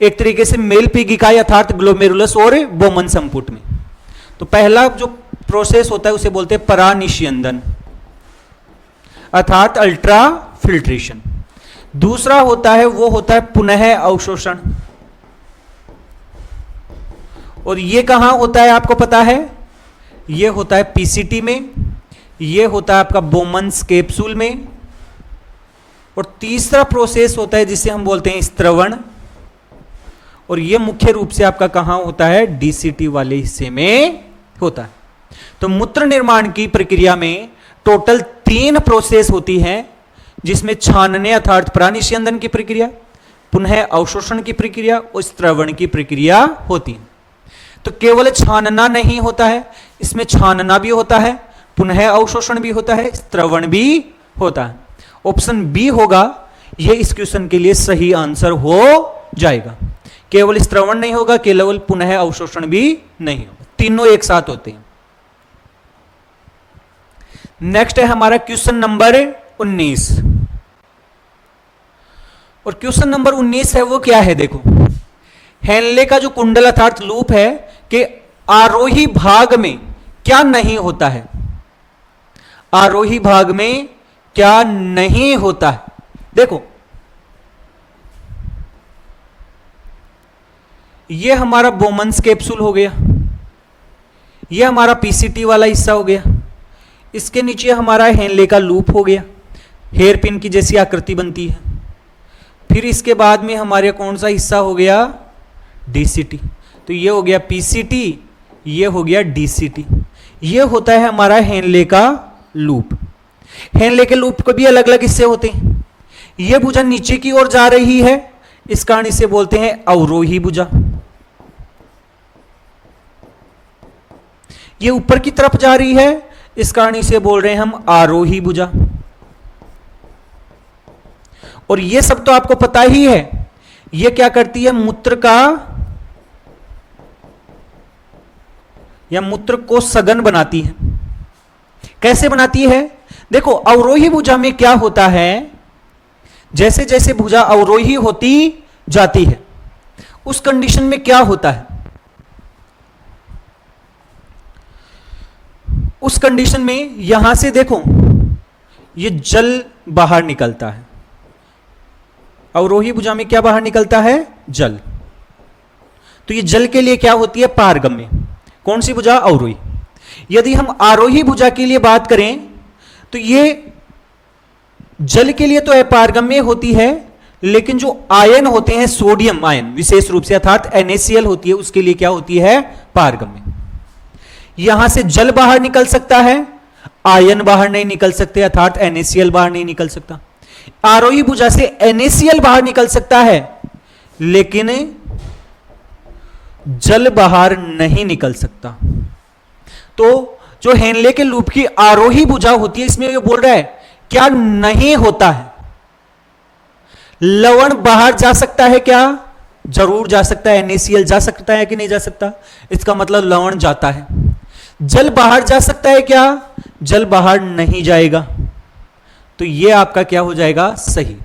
A: एक तरीके से मेलपीग इकाई अर्थात ग्लोमेरुलस और बोमन संपुट में। तो पहला जो प्रोसेस होता है उसे बोलते हैं परानिस्यंदन अर्थात अल्ट्रा फिल्ट्रेशन। दूसरा होता है वो होता है पुनः अवशोषण, और ये कहां होता है आपको पता है? ये होता है पीसीटी में, ये होता है आपका बोमन्स कैप्सूल में, और तीसरा प्रोसेस होता है जिसे हम बोलते हैं स्त्रवण, और ये मुख्य रूप से आपका कहां होता है? डीसीटी वाले हिस्से में होता है। तो मूत्र निर्माण की प्रक्रिया में टोटल 3 प्रोसेस होती हैं, जिसमें छानने अर्थात परानिस्यंदन की प्रक्रिया, पुनः अवशोषण की प्रक्रिया और स्त्रवण की प्रक्रिया होती है। तो केवल छानना नहीं होता है, इसमें छानना भी होता है, पुनः अवशोषण भी होता है, स्त्रवण भी होता है। ऑप्शन बी होगा, यह इस क्वेश्चन के लिए सही आंसर हो जाएगा। केवल स्त्रवण नहीं होगा, केवल पुनः अवशोषण भी नहीं होगा, तीनों एक साथ होते हैं। नेक्स्ट है हमारा क्वेश्चन नंबर 19, और क्वेश्चन नंबर 19 है वो क्या है? देखो, हेनले का जो कुंडल अर्थात लूप है कि आरोही भाग में क्या नहीं होता है, आरोही भाग में क्या नहीं होता है। देखो ये हमारा बोमन्स कैप्सूल हो गया, ये हमारा पीसीटी वाला हिस्सा हो गया, इसके नीचे हमारा हेनले का लूप हो गया, हेयर पिन की जैसी आकृति बनती है। फिर इसके बाद में हमारे कौन सा हिस्सा हो गया, डीसीटी। तो ये हो गया पीसीटी, ये हो गया डीसीटी। ये होता है हमारा हेनले का लूप। हेनले के लूप को भी अलग अलग हिस्से होते हैं। ये भुजा नीचे की ओर जा रही है, इस कारण इसे बोलते हैं अवरोही भुजा। ये ऊपर की तरफ जा रही है, इस कारण इसे बोल रहे हैं हम आरोही भुजा। और ये सब तो आपको पता ही है, ये क्या करती है, मूत्र का या मूत्र को सघन बनाती है। कैसे बनाती है, देखो अवरोही भुजा में क्या होता है, जैसे जैसे भुजा अवरोही होती जाती है उस कंडीशन में क्या होता है, उस कंडीशन में यहां से देखो ये जल बाहर निकलता है। अवरोही भुजा में क्या बाहर निकलता है, जल। तो ये जल के लिए क्या होती है, पारगम्य। कौन सी भुजा, अवरोही। यदि हम आरोही भुजा के लिए बात करें तो ये जल के लिए तो अपारगम्य होती है, लेकिन जो आयन होते हैं, सोडियम आयन विशेष रूप से अर्थात NaCl होती है, उसके लिए क्या होती है, पारगम्य। यहां से जल बाहर निकल सकता है, आयन बाहर नहीं निकल सकते अर्थात NaCl बाहर नहीं निकल सकता। आरोही भुजा से NaCl बाहर निकल सकता है लेकिन जल बाहर नहीं निकल सकता। तो जो हेनले के लूप की आरोही भुजा होती है, इसमें ये बोल रहा है क्या नहीं होता है, लवण बाहर जा सकता है क्या, जरूर जा सकता है। NaCl जा सकता है कि नहीं जा सकता, इसका मतलब लवण जाता है। जल बाहर जा सकता है क्या, जल बाहर नहीं जाएगा। तो ये आपका क्या हो जाएगा, सही।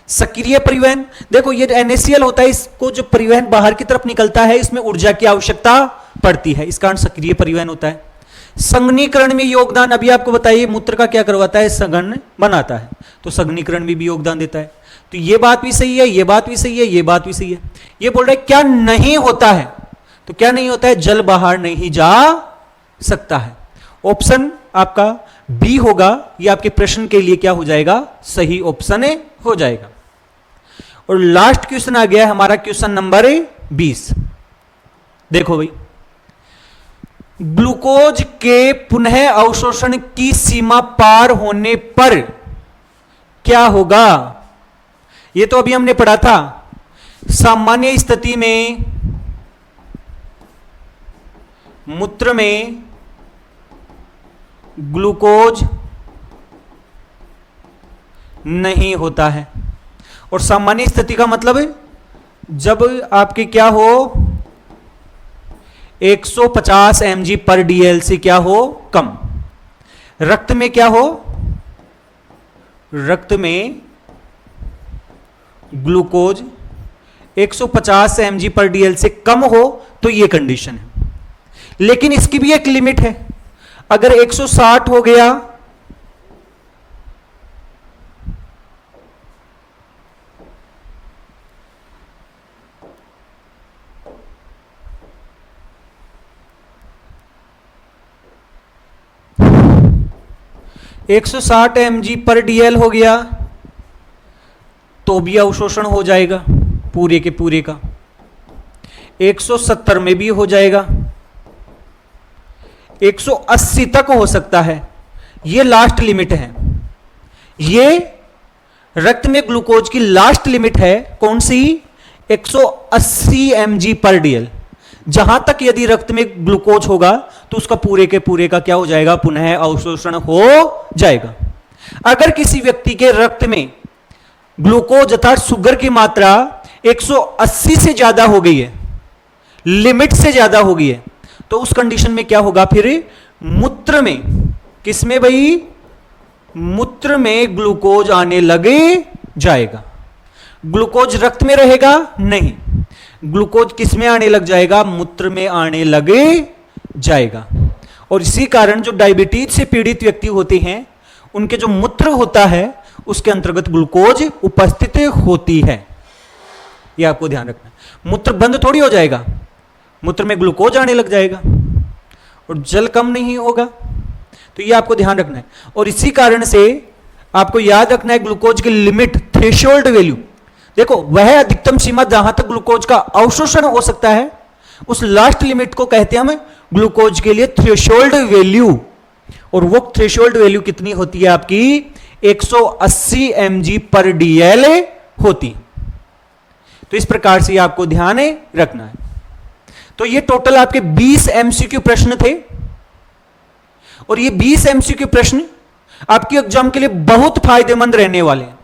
A: सक्रिय परिवहन, देखो ये NaCl होता है, इसको जो परिवहन बाहर की तरफ निकलता है इसमें ऊर्जा की आवश्यकता पड़ती है, इस कारण सक्रिय परिवहन होता है। संघनीकरण में योगदान, अभी आपको बताइए मूत्र का क्या करवाता है, सघन बनाता है, तो संघनीकरण में भी योगदान देता है। तो ये बात भी सही है, ये बात भी सही है, ये बात भी सही है। ये बोल रहा है क्या नहीं होता है, तो क्या नहीं होता है, जल बाहर नहीं जा सकता है। ऑप्शन आपका बी होगा, ये आपके प्रश्न के लिए क्या हो जाएगा, सही ऑप्शन हो जाएगा। और लास्ट क्वेश्चन आ गया है हमारा, क्वेश्चन नंबर 20। देखो भाई, ग्लूकोज के पुनः अवशोषण की सीमा पार होने पर क्या होगा, ये तो अभी हमने पढ़ा था। सामान्य स्थिति में मूत्र में ग्लूकोज नहीं होता है। और सामान्य स्थिति का मतलब जब आपके क्या हो, 150 mg पर dl से क्या हो, कम। रक्त में क्या हो, रक्त में ग्लूकोज 150 mg पर dl से कम हो तो यह कंडीशन है। लेकिन इसकी भी एक लिमिट है, अगर 160 हो गया mg पर dl हो गया तो भी अवशोषण हो जाएगा पूरे के पूरे का। 170 में भी हो जाएगा, 180 तक हो सकता है, ये लास्ट लिमिट है। ये रक्त में ग्लूकोज की लास्ट लिमिट है, कौन सी, 180 mg पर dl। जहां तक यदि रक्त में ग्लूकोज होगा तो उसका पूरे के पूरे का क्या हो जाएगा, पुनः अवशोषण हो जाएगा। अगर किसी व्यक्ति के रक्त में ग्लूकोज अर्थात शुगर की मात्रा 180 से ज्यादा हो गई है, लिमिट से ज्यादा हो गई है, तो उस कंडीशन में क्या होगा, फिर मूत्र में, किसमें भाई, मूत्र में ग्लूकोज आने लगे जाएगा। ग्लूकोज रक्त में रहेगा नहीं, ग्लूकोज किस में आने लग जाएगा? मूत्र में आने लगे जाएगा। और इसी कारण जो डायबिटीज से पीड़ित व्यक्ति होते हैं उनके जो मूत्र होता है उसके अंतर्गत ग्लूकोज उपस्थित होती है। यह आपको ध्यान रखना है। मूत्र बंद थोड़ी हो जाएगा, मूत्र में ग्लूकोज आने लग जाएगा और जल कम नहीं होगा। तो यह आपको ध्यान रखना है। और इसी कारण से आपको याद रखना है ग्लूकोज की लिमिट, थ्रेशोल्ड वैल्यू। देखो, वह अधिकतम सीमा जहां तक ग्लूकोज का अवशोषण हो सकता है उस लास्ट लिमिट को कहते हैं हम ग्लूकोज के लिए थ्रेशोल्ड वैल्यू। और वो थ्रेशोल्ड वैल्यू कितनी होती है आपकी? 180 mg पर DL होती। तो इस प्रकार से आपको ध्यान रखना है। तो ये टोटल आपके 20 MCQ प्रश्न थे और ये 20 MCQ प्रश्न आपके एग्जाम के लिए बहुत फायदेमंद रहने वाले हैं।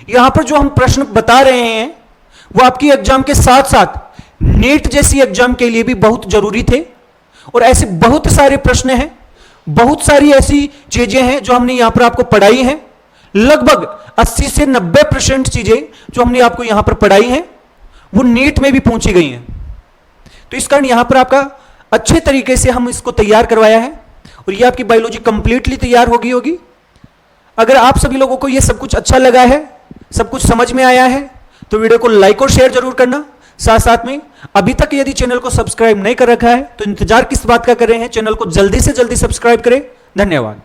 A: यहां पर जो हम प्रश्न बता रहे हैं वो आपकी एग्जाम के साथ साथ नीट जैसी एग्जाम के लिए भी बहुत जरूरी थे। और ऐसे बहुत सारे प्रश्न हैं, बहुत सारी ऐसी चीजें हैं जो हमने यहां पर आपको पढ़ाई हैं। लगभग 80 से 90% चीजें जो हमने आपको यहां पर पढ़ाई हैं वो नीट में भी पूछी गई हैं। तो इस कारण यहां पर आपका अच्छे तरीके से हम इसको तैयार करवाया है और ये आपकी बायोलॉजी कंप्लीटली तैयार होगी। अगर आप सभी लोगों को ये सब कुछ अच्छा लगा है, सब कुछ समझ में आया है, तो वीडियो को लाइक और शेयर जरूर करना। साथ साथ में अभी तक यदि चैनल को सब्सक्राइब नहीं कर रखा है तो इंतजार किस बात का कर रहे हैं? चैनल को जल्दी से जल्दी सब्सक्राइब करें। धन्यवाद।